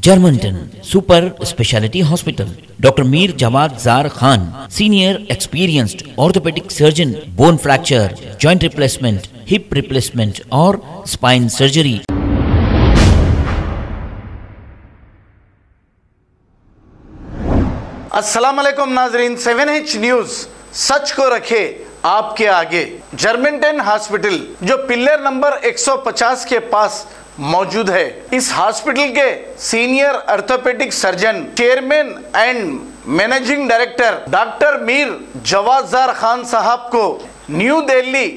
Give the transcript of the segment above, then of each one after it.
Germanton super speciality hospital, doctor Mir Jawad Zar Khan, senior experienced orthopaedic surgeon, bone fracture, joint replacement, hip replacement और spine surgery. अस्सलाम वालेकुम नाजरीन, 7H news सच को रखे आपके आगे। जर्मनटन हॉस्पिटल जो पिलर नंबर 150 के पास मौजूद है, इस हॉस्पिटल के senior orthopaedic surgeon, chairman and managing director doctor Mir Jawad Zar Khan साहब को न्यू दिल्ली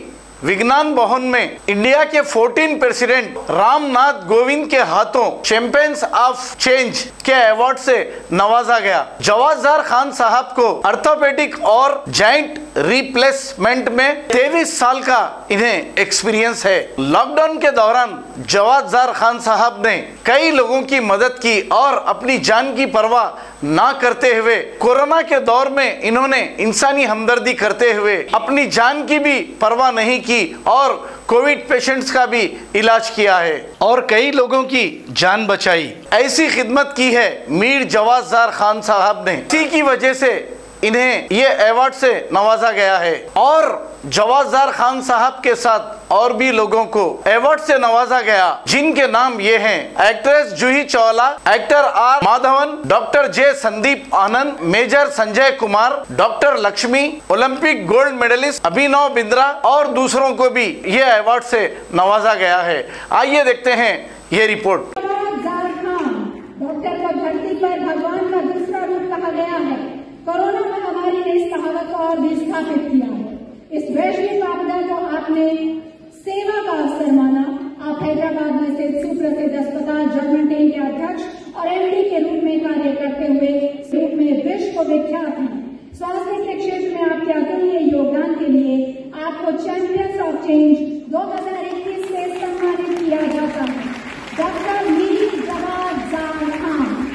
विज्ञान भवन में इंडिया के 14 प्रेसिडेंट रामनाथ कोविंद के हाथों चैंपियंस ऑफ चेंज के अवार्ड से नवाजा गया। जवाद जार खान साहब को ऑर्थोपेडिक और जॉइंट रिप्लेसमेंट में 23 साल का इन्हें एक्सपीरियंस है। लॉकडाउन के दौरान जवाद जार खान साहब ने कई लोगों की मदद की और अपनी जान की परवाह ना करते हुए कोरोना के दौर में इन्होंने इंसानी हमदर्दी करते हुए अपनी जान की भी परवाह नहीं की और कोविड पेशेंट्स का भी इलाज किया है और कई लोगों की जान बचाई। ऐसी खिदमत की है मीर जवाद जार खान साहब ने, इसी की वजह से इन्हें ये अवार्ड से नवाजा गया है। और जवाद जार खान साहब के साथ और भी लोगों को अवार्ड से नवाजा गया, जिनके नाम ये हैं: actress Juhi Chawla, actor R Madhavan, doctor J Sandeep Anand, major Sanjay Kumar, doctor Lakshmi, Olympic gold medallist Abhinav Bindra और दूसरों को भी ये अवार्ड से नवाजा गया है। आइए देखते हैं ये रिपोर्ट। डॉक्टर को धरती पर भगवान का दूसरा रूप कहा गया है। कोरोना महामारी ने इस कहावत को और भी स्थापित किया है। इस वैश्विक आपदा को आपने सेवा का अवसर माना। आप हैदराबाद में स्थित सुप्रसिद्ध अस्पताल जर्मनटन के अध्यक्ष और एमडी के रूप में कार्य करते हुए रूप में विश्व को विख्यात हैं। स्वास्थ्य के क्षेत्र में आपके अतुल्य योगदान के लिए आपको चैंपियंस ऑफ चेंज 2021 से सम्मानित किया जाता है। डॉक्टर मीर जवाद जार खान।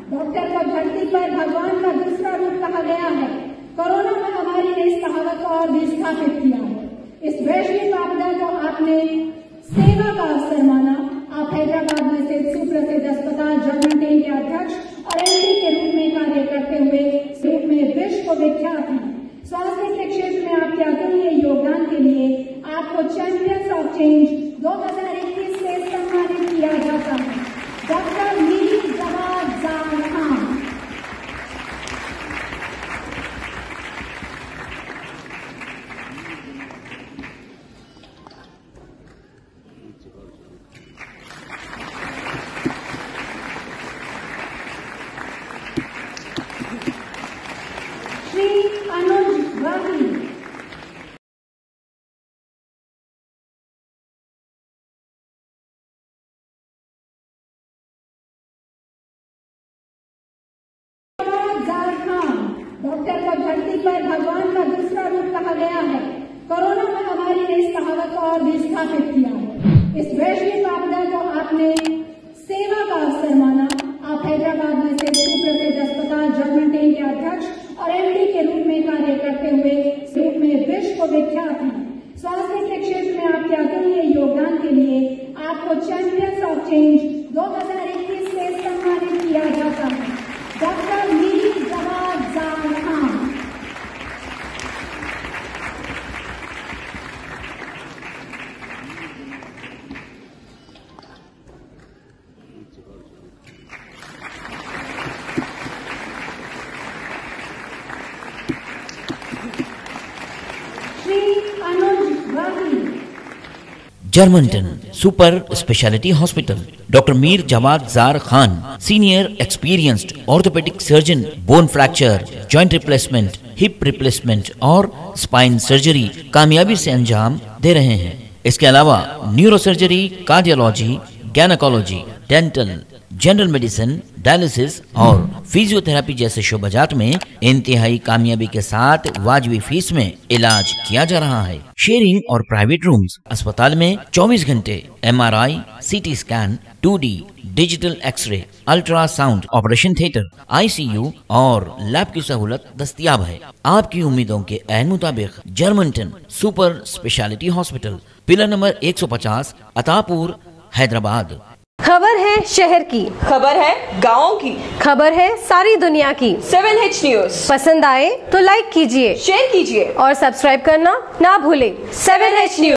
डॉक्टर को धरती पर भगवान का दूसरा रूप कहा गया है। कोरोना महामारी ने इस कहावत को और भी स्थापित किया है। इस वैश्विक आपदा को आपने सेवा का अवसर माना। आप हैदराबाद में स्थित सुप्रसिद्ध अस्पताल जर्मनटन के अध्यक्ष और एमडी के रूप में कार्य करते हुए रूप में विश्व को विख्यात हैं। स्वास्थ्य के क्षेत्र में आपके अतुल्य योगदान के लिए आपको चैंपियंस ऑफ चेंज 2021 से सम्मानित किया जाता है। डॉक्टर मीर जवाद जार खान। श्री अनुज वाही। डॉक्टर को धरती पर भगवान का दूसरा रूप कहा गया है। कोरोना महामारी ने इस कहावत को और भी स्थापित किया है। इस वैश्विक आपदा को आपने सेवा का अवसर माना। आप हैदराबाद में स्थित सुप्रसिद्ध अस्पताल जर्मनटन के अध्यक्ष और एमडी के रूप में कार्य करते हुए रूप में विश्व को विख्यात हैं। स्वास्थ्य के क्षेत्र में आपके अतुल्य योगदान के लिए आपको चैंपियंस ऑफ चेंज 2021 से सम्मानित किया जाता है। Doctor Mir Jawad Zar Khan. Shri Anuj Wahi. Germanten super speciality hospital, doctor Mir Jawad Zar Khan, senior experienced orthopaedic surgeon, bone fracture, joint replacement, hip replacement और स्पाइन सर्जरी कामयाबी से अंजाम दे रहे हैं। इसके अलावा neurosurgery, cardiology, gynaecology, dental, general medicine, dialysis और फिजियोथेरेपी जैसे शोबाजात में इंतहाई कामयाबी के साथ वाजिबी फीस में इलाज किया जा रहा है। शेयरिंग और प्राइवेट रूम्स। अस्पताल में 24 घंटे MRI, CT scan, 2D digital xray, ultrasound, operation theatre, ICU और लैब की सहूलत दस्तयाब है। आपकी उम्मीदों के ऐन मुताबिक Germanten super speciality hospital, pillar number 150, Attapur, Hyderabad. खबर है शहर की, खबर है गाँव की, खबर है सारी दुनिया की। 7H न्यूज पसंद आए तो लाइक कीजिए, शेयर कीजिए और सब्सक्राइब करना ना भूलें। 7H news.